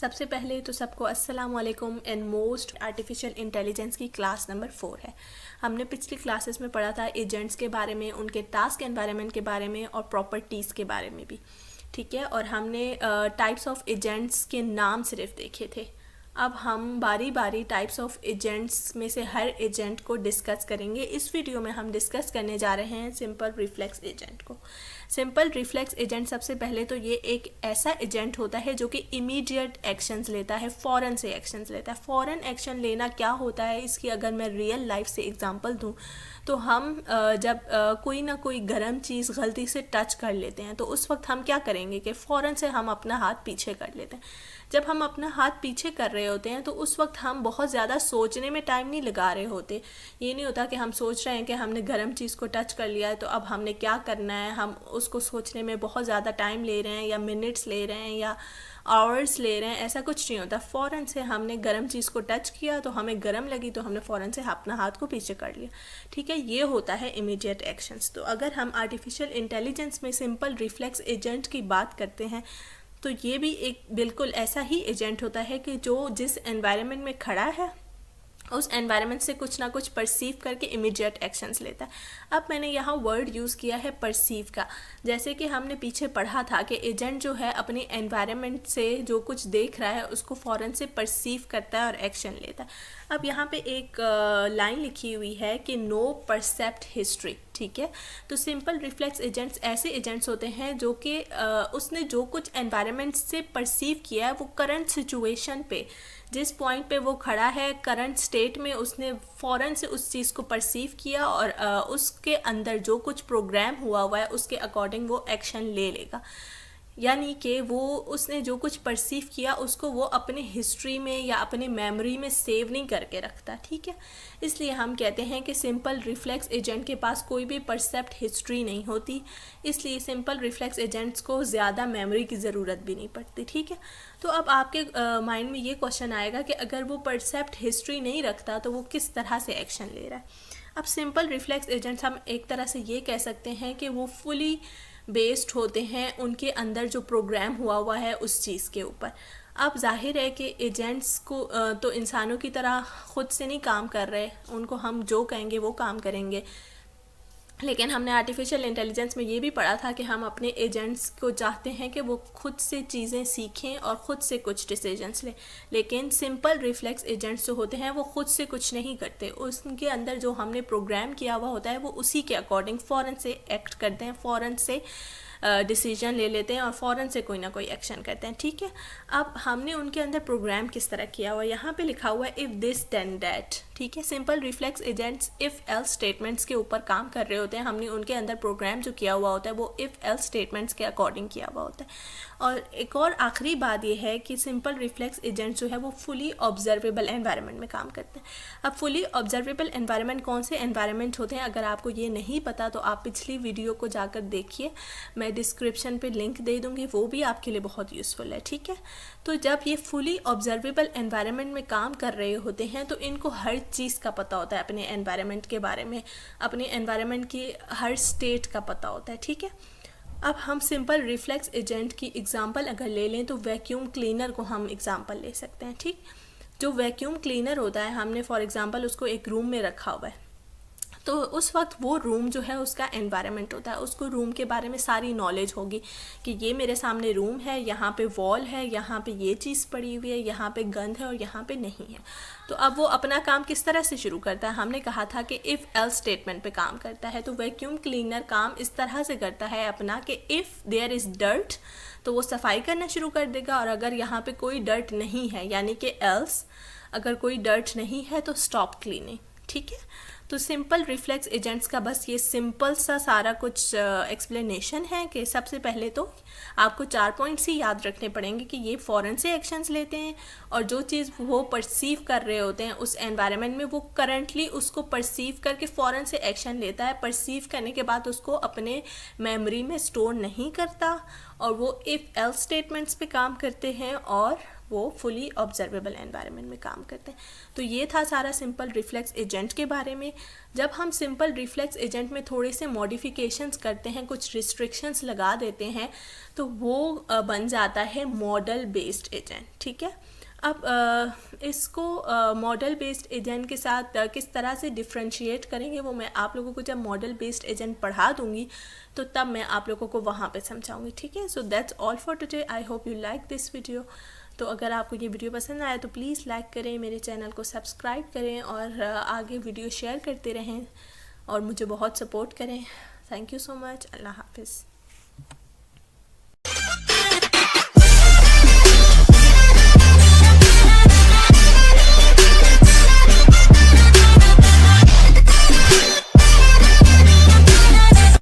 सबसे पहले तो सबको अस्सलाम वालेकुम एंड मोस्ट आर्टिफिशियल इंटेलिजेंस की क्लास नंबर 4 है। हमने पिछली क्लासेस में पढ़ा था एजेंट्स के बारे में, उनके टास्क एनवायरनमेंट के बारे में और प्रॉपर्टीज़ के बारे में भी, ठीक है। और हमने टाइप्स ऑफ एजेंट्स के नाम सिर्फ देखे थे। अब हम बारी बारी टाइप्स ऑफ एजेंट्स में से हर एजेंट को डिस्कस करेंगे। इस वीडियो में हम डिस्कस करने जा रहे हैं सिंपल रिफ्लेक्स एजेंट को। सिंपल रिफ्लेक्स एजेंट सबसे पहले तो ये एक ऐसा एजेंट होता है जो कि इमीडिएट एक्शंस लेता है, फ़ौरन से एक्शंस लेता है। फ़ौरन एक्शन लेना क्या होता है, इसकी अगर मैं रियल लाइफ से एग्जांपल दूं तो हम जब कोई ना कोई गर्म चीज़ गलती से टच कर लेते हैं तो उस वक्त हम क्या करेंगे कि फ़ौरन से हम अपना हाथ पीछे कर लेते हैं। जब हम अपना हाथ पीछे कर रहे होते हैं तो उस वक्त हम बहुत ज़्यादा सोचने में टाइम नहीं लगा रहे होते। ये नहीं होता कि हम सोच रहे हैं कि हमने गर्म चीज़ को टच कर लिया है तो अब हमने क्या करना है, हम उसको सोचने में बहुत ज़्यादा टाइम ले रहे हैं या मिनट्स ले रहे हैं या आवर्स ले रहे हैं, ऐसा कुछ नहीं होता। फ़ौरन से हमने गर्म चीज़ को टच किया तो हमें गर्म लगी तो हमने फ़ौरन से अपना हाथ को पीछे कर लिया, ठीक है। ये होता है इमीडिएट एक्शंस। तो अगर हम आर्टिफिशियल इंटेलिजेंस में सिंपल रिफ्लेक्स एजेंट की बात करते हैं तो ये भी एक बिल्कुल ऐसा ही एजेंट होता है कि जो जिस एनवायरनमेंट में खड़ा है उस एनवायरनमेंट से कुछ ना कुछ परसीव करके इमीडिएट एक्शंस लेता है। अब मैंने यहाँ वर्ड यूज़ किया है परसीव का। जैसे कि हमने पीछे पढ़ा था कि एजेंट जो है अपने एनवायरनमेंट से जो कुछ देख रहा है उसको फ़ौरन से परसीव करता है और एक्शन लेता है। अब यहाँ पे एक लाइन लिखी हुई है कि नो परसेप्ट हिस्ट्री, ठीक है। तो सिंपल रिफ्लेक्स एजेंट्स ऐसे एजेंट्स होते हैं जो कि उसने जो कुछ एनवायरनमेंट से परसीव किया है वो करंट सिचुएशन पे, जिस पॉइंट पे वो खड़ा है करंट स्टेट में, उसने फ़ौरन से उस चीज़ को परसीव किया और उसके अंदर जो कुछ प्रोग्राम हुआ है उसके अकॉर्डिंग वो एक्शन ले लेगा। यानी कि वो उसने जो कुछ परसीव किया उसको वो अपने हिस्ट्री में या अपने मेमोरी में सेव नहीं करके रखता, ठीक है। इसलिए हम कहते हैं कि सिंपल रिफ्लेक्स एजेंट के पास कोई भी परसेप्ट हिस्ट्री नहीं होती, इसलिए सिंपल रिफ्लेक्स एजेंट्स को ज़्यादा मेमोरी की ज़रूरत भी नहीं पड़ती, ठीक है। तो अब आपके माइंड में ये क्वेश्चन आएगा कि अगर वो परसेप्ट हिस्ट्री नहीं रखता तो वो किस तरह से एक्शन ले रहा है। अब सिंपल रिफ्लेक्स एजेंट्स हम एक तरह से ये कह सकते हैं कि वो फुली बेस्ड होते हैं उनके अंदर जो प्रोग्राम हुआ है उस चीज़ के ऊपर। अब जाहिर है कि एजेंट्स को तो इंसानों की तरह ख़ुद से नहीं काम कर रहे, उनको हम जो कहेंगे वो काम करेंगे। लेकिन हमने आर्टिफिशियल इंटेलिजेंस में ये भी पढ़ा था कि हम अपने एजेंट्स को चाहते हैं कि वो खुद से चीज़ें सीखें और ख़ुद से कुछ डिसीजंस लें। लेकिन सिंपल रिफ्लेक्स एजेंट्स जो होते हैं वो खुद से कुछ नहीं करते, उनके अंदर जो हमने प्रोग्राम किया हुआ होता है वो उसी के अकॉर्डिंग फ़ौरन से एक्ट करते हैं, फ़ौरन से डिसीजन ले लेते हैं और फ़ौरन से कोई ना कोई एक्शन करते हैं, ठीक है। अब हमने उनके अंदर प्रोग्राम किस तरह किया हुआ है, यहाँ पे लिखा हुआ है इफ़ दिस देन दैट, ठीक है। Simple reflex agents if else statements के ऊपर काम कर रहे होते हैं। हमने उनके अंदर प्रोग्राम जो किया हुआ होता है वो इफ़ एल्स स्टेटमेंट्स के अकॉर्डिंग किया हुआ होता है। और एक और आखिरी बात ये है कि सिंपल रिफ्लेक्स एजेंट्स जो है वो फुली ऑब्जर्वेबल एनवायरनमेंट में काम करते हैं। अब फुली ऑब्जर्वेबल एनवायरनमेंट कौन से एनवायरनमेंट होते हैं, अगर आपको ये नहीं पता तो आप पिछली वीडियो को जाकर देखिए, मैं डिस्क्रिप्शन पे लिंक दे दूँगी, वो भी आपके लिए बहुत यूज़फुल है, ठीक है। तो जब ये फुली ऑब्जर्वेबल एनवायरनमेंट में काम कर रहे होते हैं तो इनको हर चीज़ का पता होता है, अपने एनवायरनमेंट के बारे में, अपने एनवायरनमेंट की हर स्टेट का पता होता है, ठीक है। अब हम सिंपल रिफ्लेक्स एजेंट की एग्जांपल अगर ले लें तो वैक्यूम क्लीनर को हम एग्जांपल ले सकते हैं, ठीक। जो वैक्यूम क्लीनर होता है हमने फॉर एग्जांपल उसको एक रूम में रखा हुआ है, तो उस वक्त वो रूम जो है उसका एनवायरनमेंट होता है, उसको रूम के बारे में सारी नॉलेज होगी कि ये मेरे सामने रूम है, यहाँ पे वॉल है, यहाँ पे ये चीज़ पड़ी हुई है, यहाँ पे गंद है और यहाँ पे नहीं है। तो अब वो अपना काम किस तरह से शुरू करता है, हमने कहा था कि इफ़ एल्स स्टेटमेंट पे काम करता है। तो वैक्यूम क्लीनर काम इस तरह से करता है अपना कि इफ़ देयर इज़ डर्ट तो वो सफाई करना शुरू कर देगा, और अगर यहाँ पे कोई डर्ट नहीं है यानी कि एल्स, अगर कोई डर्ट नहीं है तो स्टॉप क्लीनिंग, ठीक है। तो सिंपल रिफ्लेक्स एजेंट्स का बस ये सिंपल सा सारा कुछ एक्सप्लेनेशन है कि सबसे पहले तो आपको 4 पॉइंट्स ही याद रखने पड़ेंगे कि ये फ़ौरन से एक्शंस लेते हैं और जो चीज़ वो परसीव कर रहे होते हैं उस एनवायरनमेंट में वो करंटली उसको परसीव करके फ़ौरन से एक्शन लेता है। परसीव करने के बाद उसको अपने मेमोरी में स्टोर नहीं करता और वो इफ़ एल्स स्टेटमेंट्स पे काम करते हैं और वो फुली ऑब्जर्वेबल एनवायरनमेंट में काम करते हैं। तो ये था सारा सिंपल रिफ्लेक्स एजेंट के बारे में। जब हम सिंपल रिफ्लेक्स एजेंट में थोड़े से मॉडिफिकेशंस करते हैं, कुछ रिस्ट्रिक्शंस लगा देते हैं, तो वो बन जाता है मॉडल बेस्ड एजेंट। ठीक है, अब इसको मॉडल बेस्ड एजेंट के साथ किस तरह से डिफ्रेंशिएट करेंगे वो मैं आप लोगों को जब मॉडल बेस्ड एजेंट पढ़ा दूंगी तो तब मैं आप लोगों को वहाँ पे समझाऊंगी। ठीक है, so that's all for today. I hope you like this video. तो अगर आपको ये वीडियो पसंद आया तो प्लीज़ लाइक करें, मेरे चैनल को सब्सक्राइब करें और आगे वीडियो शेयर करते रहें और मुझे बहुत सपोर्ट करें। Thank you so much. अल्लाह हाफिज़।